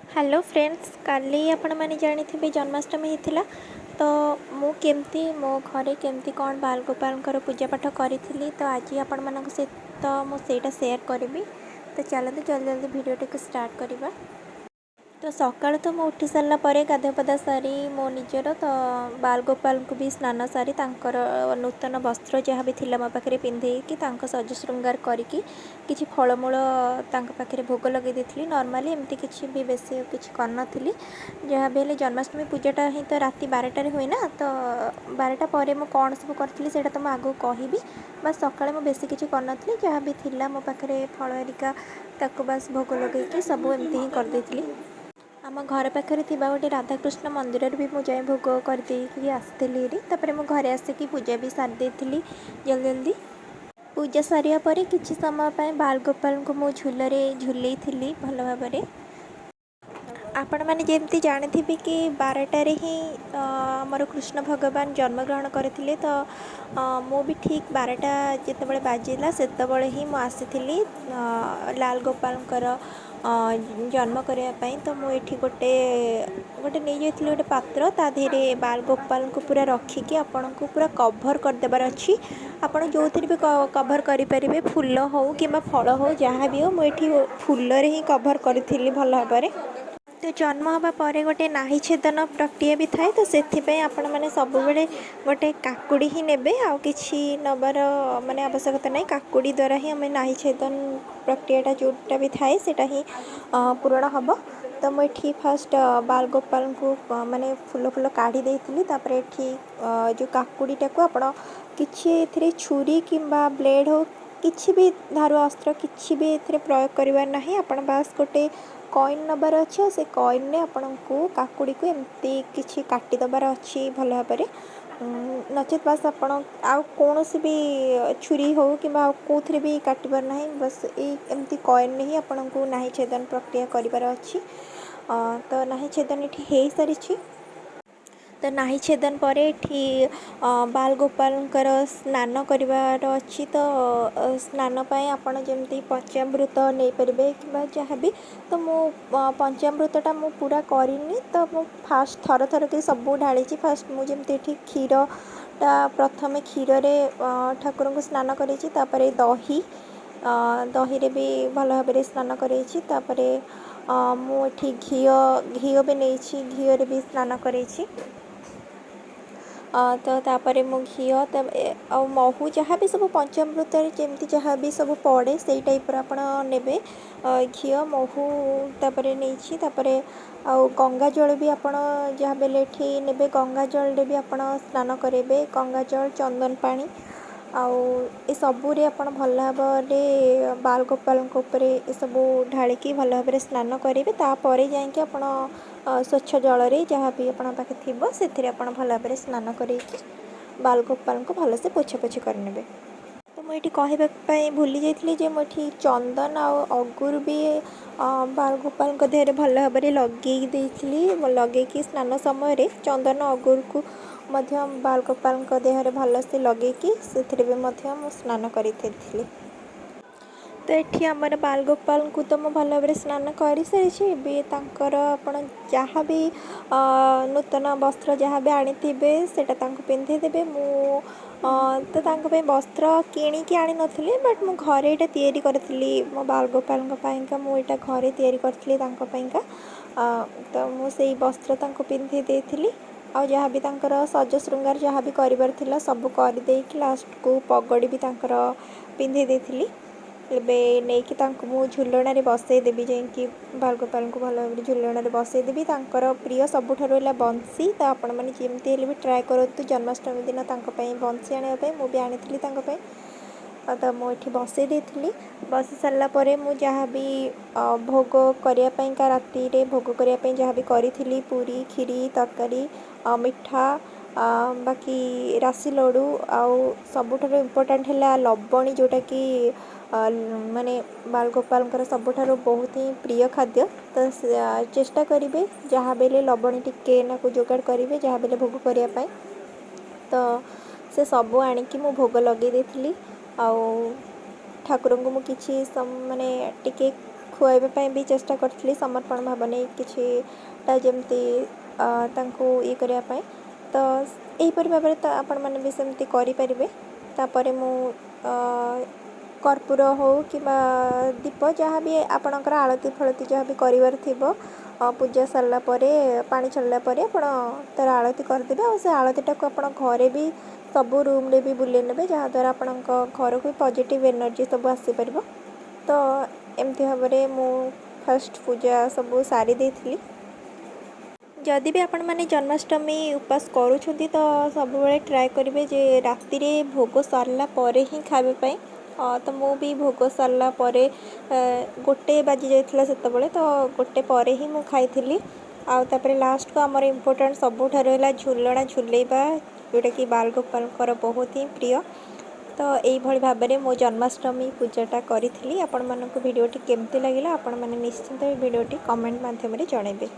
Hello friends काली आपण मैंने जानी जन्माष्टमी होता तो मु केमती मो घरे केमती कौन बाल गोपाल पूजा पाठ करी तो आज आपण मान सहित मुझे सेयार करी। तो चलते जल्दी जल्दी वीडियो टी स्टार्ट करवा। तो सकाल तो मैं उठी सारा गाधुआ पाधा सारी मो निजर तो बाल गोपाल को भी स्नान सारी तांकर नूतन वस्त्र जहाँ भी थिला मो पाखे पिंधे कि सज श्रृंगार करके किसी फलमूल पाखे भोग लगे देती। नॉर्मली एमती किसी भी बेसी किसी करनी जहाँ भी जन्माष्टमी पूजाटा ही तो राति 12टार हुए ना। तो 12टा पर मुझे कौन सब करी से तो आगू कहि बस सकाଳେ ମୁଁ बेसी किसी करनी जहाँ भी थिला मो पाखे फल हेरिका ताको बस भोग लगे सब एमती ही करदेली। आम घर पाखे गोटे राधाकृष्ण मंदिर भी मुझे भोग करदे आसती तापर मो घरे आसिकी पूजा भी सारी देती जल्दी जल्दी। पूजा सारिया पर किसी समय पर बाल गोपाल को मो झूलरे झूले थी भल भाव। आपण मैंने जमी जानी कि 12टार ही आमर कृष्ण भगवान जन्मग्रहण करते। तो मु भी ठीक 12टा जिते बाजिला से ही मुझे आसी लाल गोपाल जन्म करने। तो मुझे गोटे गोटे नहीं जाइए गोटे पात्र ता देहरे बाल गोपाल को पूरा रखिकी आपण को पूरा कभर करदेबार अच्छी। आप जो थी भी कभर करेंगे फूल हो कि फल हो जहाँ भी हो मुझे फूल ही कभर करी भल भाव। तो जन्म हवा पर गोटे नाही छेदन प्रक्रिया भी थाए। तो से आपण मैंने सब बेले गोटे काकुड़ी ही नेबे आ किसी नबार माने आवश्यकता नहीं। काकुड़ी द्वारा ही आम नाही छेदन प्रक्रियाटा जोटा भी थाए सेटा ही पूरण हम। तो मुझे फास्ट बाल गोपाल को माने फूल फूल काढ़ी देती जो काकुड़ीटा को आपण कि छुरी कि ब्लेड हो किसी भी धारु अस्त्र किसी भी प्रयोग करवार ना। आपण बास गोटे कॉइन नबार अच्छे से कॉइन ने आपण को काकुड़ी को एमती किसी काटिदबार अच्छी भल भाव। नचेत बास आपण आउ कौन भी छुरी हो कि कौन भी काटबार ना बस एमती कॉइन ने ही आपण को नाही छेदन प्रक्रिया करार अच्छी। तो नाही छेदन ये हो सारी। तो नाही छेदन पर एठी बाल गोपाल स्नान करार अच्छी। तो स्नान पाए आपण जमती पंचामृत नहीं पारे कि जहाँ भी। तो मु पंचामृतटा मु पूरा करनी। तो मु फास्ट थर थर के सब ढाली फास्ट मुझे क्षीरटा प्रथम क्षीर ठाकुर को स्नान कर दही दही रे भी भल भाव स्नान कर मुझे घी घी भी नहीं घी रे भी स्नान कर। तो तापर मु घी आ महू जहाँ भी सब पंचामृत जमी जहाँ भी सब पड़े से टाइप आपण ने घी महू तापर नहीं तापर आ गंगा जल भी आपण जहाँ बेले ने गंगा जल भी आपण स्नान करेंगे। गंगा जल चंदन पानी आउ सबूरे आपण भल भाव बाल गोपाल सब ढालिकी भल भाव स्नान करेंगे। तापर जाकि आपण स्वच्छ जल रे जहाँ भी आपण पाखे थी से भल भाव स्नान कर बाल गोपाल को भलसे पोछा पोछी करने। तो मुझे कहवाई भूली जाइए मुझे चंदन आगुर भी बाल गोपाल देहरे भल भाव लगे लगे स्नान समय चंदन अगुर को बाल गोपाल देहरे भलसे लगे से स्नान करी। तो ये आमर बाल गोपाल को तो मुझे भल भाव स्नान कर सारी। आप जहाँ भी नूतन वस्त्र जहाँ भी आनी से पिंधेदेवे। मु तो वस्त्र किणिकी आनी नी बट मु घरे यहाँ करी मो बाल गोपाल मुझे घरे करी। तो मुझे वस्त्र पिंधे देती आ जहाँ भी सज श्रृंगार जहाँ भी कर सब करदे लास्ट को पगड़ी भी पिंधे देती। एबे नहीं कि मु झुलण बसईदेवी जाकि बाल गोपाल को भल भाव झुलण बसईदेवी। प्रिय सबुठ बंसी। तो आपण मैंने जमती भी ट्राए करूँ जन्माष्टमी दिन बंसी आने मुझे आनी। तो मुझे बसई देती बस सारापर मुझे जहाँ भी भोग करने राति भोग करने जहाँ भी करी पूरी खीरी तरकारी मिठा बाकी राशि लड्डू आउ सबुठ इम्पोर्टाट है लवणी जोटा कि माने बाल गोपाल सबुठ बहुत ही प्रिय खाद्य। तो चेष्टा करेंगे जहाँ बेले लवणी टिके ना जोगाड़ करेंगे जहाँ बेले भोग करने। तो से सब आणिकी मु भोग लगे देती ठाकुर को मुझे माने टिके खुआइबा भी चेष्टा करथिली समर्पण भाव नहीं किछिटा जमती ये करने पाई। तो यहीपरि भाव तो आपण मैंने भी सेमती करें। तापर मु कर्पूर हो कि दीप जहाँ भी आपणकर आलती फलती जहाँ भी कर पूजा सारापर पानी छाड़ा तार आलती करदे और से आलतीटा को आप घरे भी सबू रूम रे भी बुले ने जहाँद्वारा आपण घर को पॉजिटिव एनर्जी सब आसीपर। तो एमती भाव मु फर्स्ट पूजा सब सारी देती। जदि भी आपण मैंने जन्माष्टमी उपास करूँच तो सब ट्राए करेंगे जे राति रे भोग सरला परे ही खावाई। तो मु भी भोग सरला परे गोटे बाजी जाइथिला सेतबेले तो गोटे परे ही मु खाई। आउे लास्ट को आमर इम्पोर्टाट सबुठार है झुलना झुलेबा जोटा कि बालगोपाल बहुत ही प्रिय। तो यही भाव में मो जन्माष्टमी पूजाटा करी। आपण मानक वीडियोटी केमती लगिला आपण मैंने निश्चिंत वीडियोटी कमेंट माध्यम जनइबे।